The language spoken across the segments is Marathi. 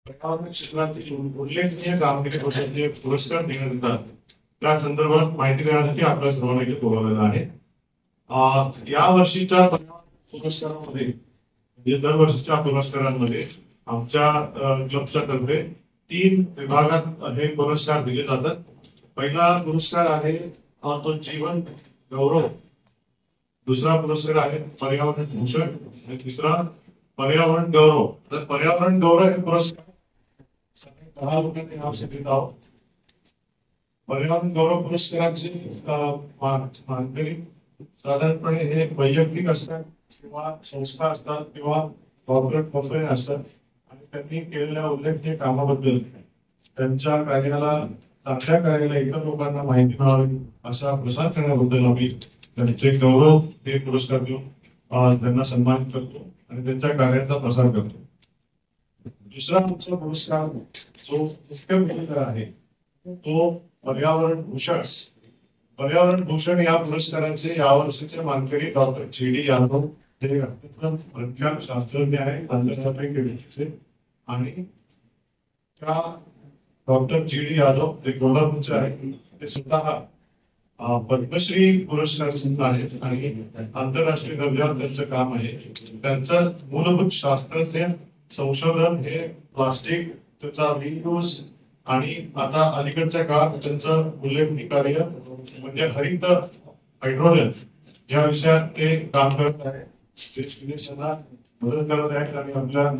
पर्यावरण क्षेत्रातील उल्लेखनीय कामगिरी जे पुरस्कार देण्यात येतात त्या संदर्भात माहिती देण्यासाठी आपल्या सर्वांना इथे बोलवलेलं आहे. या वर्षीच्या पुरस्कारामध्ये म्हणजे दरवर्षीच्या पुरस्कारांमध्ये आमच्या क्लबच्या तर्फे 3 विभागात हे पुरस्कार दिले जातात. पहिला पुरस्कार आहे तो जीवन गौरव, दुसरा पुरस्कार आहे पर्यावरण भूषण आणि तिसरा पर्यावरण गौरव. तर पर्यावरण गौरव हे पुरस्कार 10 लोकांनी नाव देत आहोत. पर्यावरण गौरव पुरस्काराचे मानकरी साधारणपणे हे वैयक्तिक असतात किंवा संस्था असतात किंवा कॉर्पोरेट कंपनी असतात आणि त्यांनी केलेल्या उल्लेखनीय कामाबद्दल त्यांच्या कार्याला चांगल्या कार्याला इतर लोकांना माहिती मिळावी असा प्रसार करण्याबद्दल आम्ही त्यांचे गौरव हे पुरस्कार देऊन त्यांना सन्मानित करतो आणि त्यांच्या कार्याचा प्रसार करतो. दुसरा आमचा पुरस्कार जो मुख्य विजेता आहे तो पर्यावरण भूषण. पर्यावरण भूषण या पुरस्काराचे यावर्षीचे मानकरी डॉक्टर जी.डी. यादव हे अत्यंत प्रख्यात शास्त्रज्ञ आहेत आंतरराष्ट्रीय आणि त्या डॉक्टर जी.डी. यादव जे कोल्हापूरचे आहेत ते स्वतः पद्मश्री पुरस्कार आहेत आणि आंतरराष्ट्रीय दर्जावर त्यांचं काम आहे. त्यांचं मूलभूत शास्त्रज्ञ संशोधन हे प्लास्टिक त्याचा रियूज आणि आता अलीकडच्या काळात त्यांचं उल्लेखनीय कार्य म्हणजे हरित हायड्रोजन या विषयात ते काम करत आहेत. देश विदेशांना मदत करत आहेत आणि आपल्या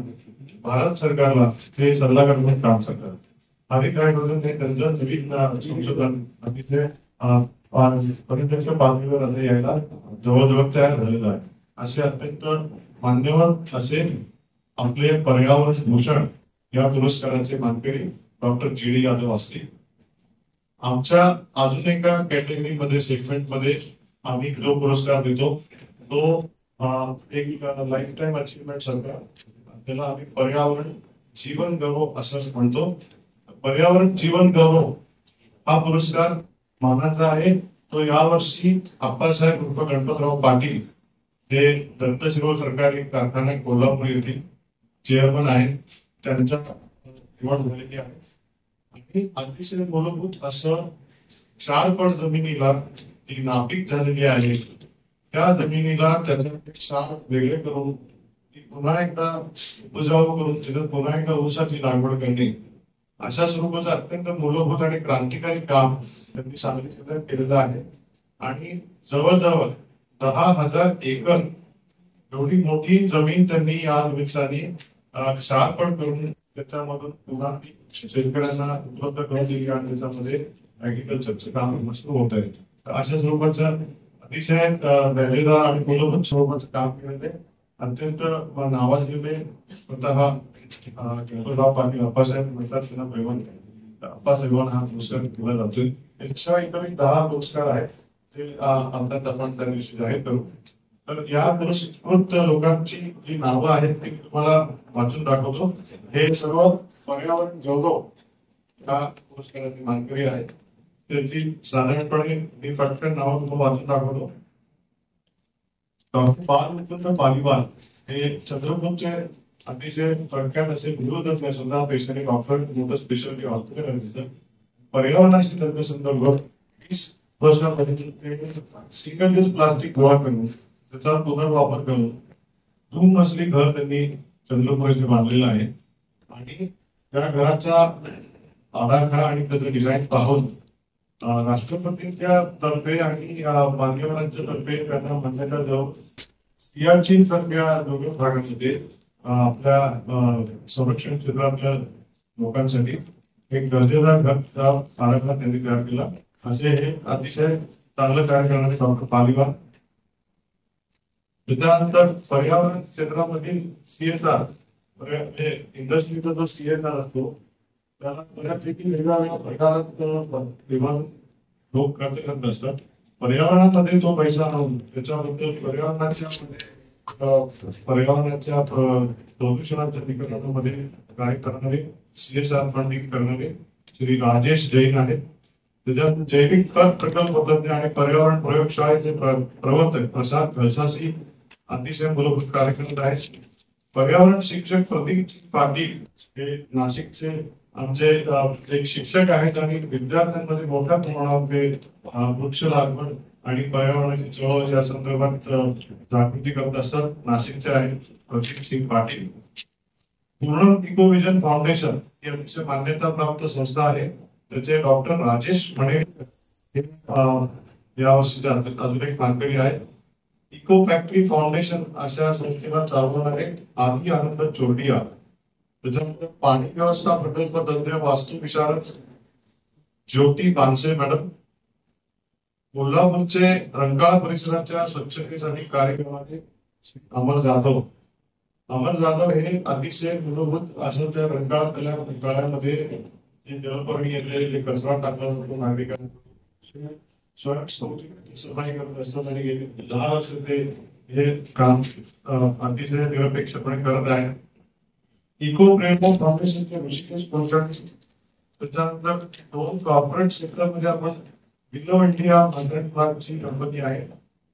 भारत सरकारला ते सल्लागार म्हणून काम करतात. हरित हायड्रोजन हे त्यांचं नवीन संशोधन तिथे प्रत्यक्ष पातळीवर असं यायला जवळजवळ तयार झालेलं आहे. असे अत्यंत मान्यवर असे आपले पर्यावरण भूषण या पुरस्काराचे मानकरी डॉक्टर जी.डी. यादव असतील. आमच्या अजून एका कॅटेगरीमध्ये सेगमेंटमध्ये आम्ही जो पुरस्कार देतो तो एक लाईफ टाईम अचीवमेंट सारखा त्याला आम्ही पर्यावरण जीवन गौरव असं म्हणतो. पर्यावरण जीवन गौरव हा पुरस्कार मानाचा आहे. तो यावर्षी आप्पासाहेब उर्फ गणपतराव पाटील हे दत्तशिरोळ सरकारी कारखाना कोल्हापूर येथील चेअरमन आहेत त्यांच्या निवड झालेली आहे. आणि अतिशय मूलभूत असं 4 पट जमिनीला जी नापीक झालेली आहे त्या जमिनीला त्याचे क्षार वेगळे करून ती पुन्हा एकदा उपजाऊ करून तिथं पुन्हा एकदा ऊसाची लागवड करणे अशा स्वरूपाचं अत्यंत मूलभूत आणि क्रांतिकारी काम त्यांनी सांगली जिल्ह्यात केलेलं आहे. आणि जवळजवळ 10,000 एकर एवढी मोठी जमीन त्यांनी या निमित्ताने क्षारपण करून त्याच्यामधून पुन्हा शेतकऱ्यांना उपलब्ध करून दिली आणि त्याच्यामध्ये ऍग्रिकल्चरचं काम मस्त होत आहे. अशा स्वरूपाचं अतिशय दर्जेदार आणि मूलभूत स्वरूपाचं काम केलेलं आहे. अत्यंत नावाजलेले स्वतः गणपतराव पाटील अप्पासाहेब म्हणतात त्यांना पैवान अप्पासाहेबांना हा पुरस्कार दिला जातोय. याशिवाय इतर 10 पुरस्कार आहेत ते आमदार आपण त्या दिवशी जाहीर करू. तर या पुरस्कृत लोकांची जी नावं आहेत ती तुम्हाला वाचून दाखवतो. हे सर्व पर्यावरण गौरव या पुरस्काराची मानकरी आहेत. त्यांची साधारणपणे मी पटकन नावं तुम्हाला वाचून दाखवतो. डॉक्टर बालमुकुंद पालिवाल हे चंद्रपूरचे अतिशय प्रख्यात असे विरोधक सुद्धा पेशंट डॉक्टर मोठं स्पेशालिटी हॉस्पिटल पर्यावरणाशी तर्कसंदर्भ 20 वर्षापर्यंत सिंगल यूज प्लास्टिक गोळा करून त्याचा पुनर्वापर करून धूम मजली घर त्यांनी चंद्रपूर येथे बांधलेलं आहे. आणि त्या घराचा आराखडा आणि त्याचं डिझाईन पाहून राष्ट्रपतींच्या तर्फे आणि मान्यवरांच्या तर्फे त्यांना मान्यता देऊन सियाचीन सारख्या दोन्ही भागांमध्ये आपल्या संरक्षण क्षेत्रातल्या लोकांसाठी एक दर्जेदार घरचा आराखडा त्यांनी तयार केला. असे हे अतिशय चांगलं कार्य करणारे डॉक्टर पालिवाल. त्यानंतर पर्यावरण क्षेत्रामधील CSR इंडस्ट्रीचा जो CSR असतो त्याला बऱ्यापैकी वेगवेगळ्या प्रकारात विभाग लोक खर्च करत असतात. पर्यावरणामध्ये जो पैसा आणून त्याच्याबद्दल पर्यावरणाच्या प्रदूषणाच्या निकषांमध्ये काय करणारे CSR फंडिंग करणारे श्री राजेश जैन आहेत. त्याच्यात जैविक खत प्रकल्प तज्ञ आणि पर्यावरण प्रयोगशाळेचे प्रवर्तक प्रसाद घळसासी अतिशय मूलभूत कार्यक्रम आहेत. पर्यावरण शिक्षक प्रतीक पाटील हे नाशिकचे आमचे एक शिक्षक आहेत आणि विद्यार्थ्यांमध्ये मोठ्या प्रमाणावर ते वृक्ष लागवड आणि पर्यावरणाची चळवळ या संदर्भात जागृती करत असतात. नाशिकचे आहेत प्रतीक सिंग पाटील. पूर्ण इकोविजन फाउंडेशन ही अतिशय मान्यता प्राप्त संस्था आहे. त्याचे डॉक्टर राजेश म्हणे या वर्षीचे अजून एक मानकरी आहे. इको फॅक्टरी फाउंडेशन अशा संस्थेला चालवणारे आदी आनंद चोरडिया. त्याच्यानंतर पाणी व्यवस्था प्रकल्प तज्ञ वास्तुविशारद ज्योती पानसे मॅडम. कोल्हापूरचे रंकाळा परिसराच्या स्वच्छतेसाठी कार्यक्रमाचे अमर जाधव. अमर जाधव हे अतिशय मूलभूत असं त्या रंकाळ्यामध्ये जे जलपर्णी येते जे कचरा टाकला जातो नागरिकांना सफाई करत असतात आणि गेली 10 वर्ष ते हे काम अतिशय निरपेक्षपणे करत आहे. इको प्रेरणा फाउंडेशनचे ऋषिकेश कुलकर्णी. त्याच्यानंतर 2 कॉर्पोरेट सेक्टरमध्ये आपण विलो इंडिया ची कंपनी आहे.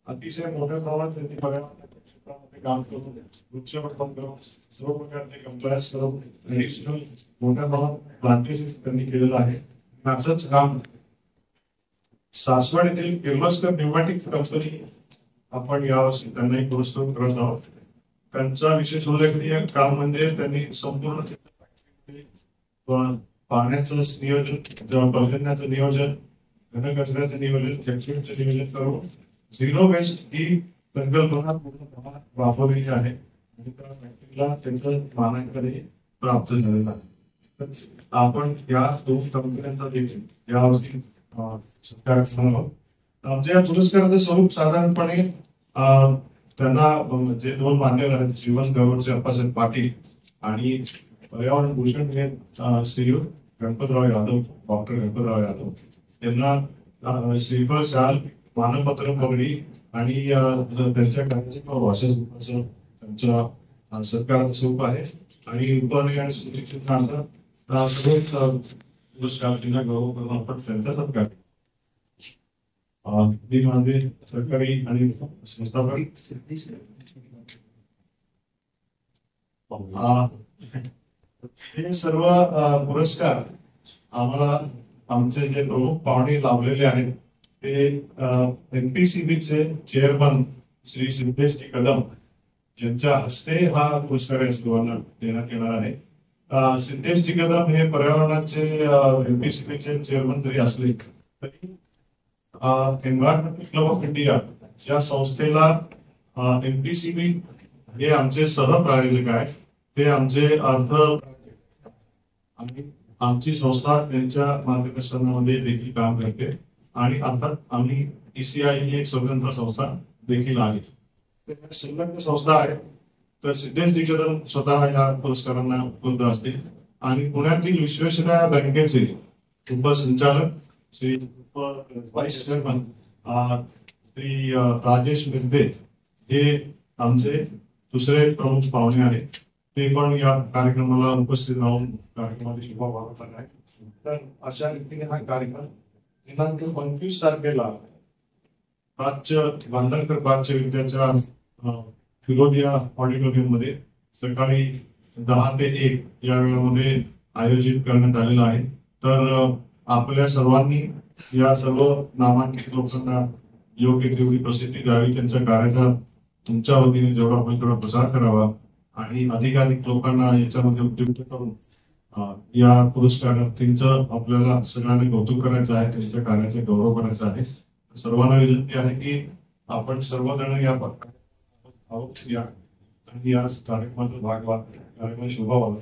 अतिशय मोठ्या प्रमाणात त्यांनी पर्यावरणाच्या क्षेत्रामध्ये काम करून वृक्षारोपण करून सर्व प्रकारचे कंप्लायन्स करून ऍडिशनल मोठ्या प्रमाणात प्लांटेशन त्यांनी केलेलं आहे. असंच काम सासवड येथील किर्लोस्कर न्यूमॅटिक कंपनी आपण यावर्षी त्यांना एक पुरस्कृत करत आहोत. त्यांचा विशेष उल्लेखनीय काम म्हणजे त्यांनी संपूर्ण पाण्याचं नियोजन, पर्जन्याचं नियोजन, घनकचऱ्याचं नियोजन, फॅक्टरीचं नियोजन करून झिरो वेस्ट ही संकल्पना पूर्ण प्रमाणात वापरलेली आहे आणि त्या फॅक्टरीला त्यांचं मानांकन प्राप्त झालेलं आहे. आपण या 2 कंपन्यांचा देखील यावर्षी सत्कार करणार आहोत. आमच्या या पुरस्काराचं स्वरूप साधारणपणे त्यांना जे 2 मान्यवर आहेत जीवन गौरवचे अप्पासाहेब पाटील आणि पर्यावरण भूषण हे श्रीयुत गणपतराव यादव, डॉक्टर गणपतराव यादव यांना श्रीफळ शाल, मानपत्र, पगडी आणि त्यांच्या कार्याचे गौरव असं त्यांच्या सत्काराचं स्वरूप आहे. आणि उपहार आणि स्मृतिचिन्हाचा पुरस्कार त्यांना गौरव करून आपण त्यांचा सत्कार माझे सरकारी आणि संस्थापक हे सर्व पुरस्कार आम्हाला आमचे जे प्रमुख पाहुणे लाभलेले आहेत ते एनपीसीबीचे चेअरमन श्री सिद्धेशजी कदम यांच्या हस्ते हा पुरस्कार या सर्वांना देण्यात येणार आहे. सिद्धेशजी कदम हे पर्यावरणाचे एनपीसीबीचे चेअरमन जरी असले तरी एन्व्हायरमेंटल क्लब ऑफ इंडिया या संस्थेला एनपीसीबी हे आमचे सहप्रायोजक आहेत. ते आमचे अर्थ आणि आमची संस्था त्यांच्या मार्गदर्शनामध्ये देखील काम करते आणि अर्थात आम्ही ईसीआय ही एक स्वतंत्र संस्था देखील आहे. संलग्न संस्था आहे. तर सिद्धेशजी कदम स्वतः या पुरस्कारांना उपलब्ध असतील आणि पुण्यातील विश्वेश्वरय्या बँकेचे उपसंचालक श्री व्हाईस चेअरमन श्री राजेश मिर्दे हे आमचे दुसरे प्रमुख पाहुणे आहेत. ते पण या कार्यक्रमाला उपस्थित राहून कार्यक्रमाची शोभा वाढवणार आहे. तर अशा रीतीने हा कार्यक्रम दिनांक 25 तारखेला प्राच्य भांडणकर प्राच्य विद्याच्या फिलोडिया ऑडिटोरियम मध्ये सकाळी 10 ते 1 या वेळामध्ये आयोजित करण्यात आलेला आहे. तर आपल्या सर्वांनी या सर्व नामांकित लोकांना योग्य तेवढी प्रसिद्धी द्यावी, त्यांच्या कार्याचा तुमच्या वतीने जेवढा होईल तेवढा प्रसार करावा आणि अधिकाधिक लोकांना याच्यामध्ये उद्युक्त करून या पुरस्कारार्थींचं आपल्याला सगळ्यांना कौतुक करायचं आहे, त्यांच्या कार्याचा गौरव करायचा आहे. सर्वांना विनंती आहे की आपण सर्वजण या आणि या कार्यक्रमाचा भाग व्हा, कार्यक्रम शोभा व्हावा.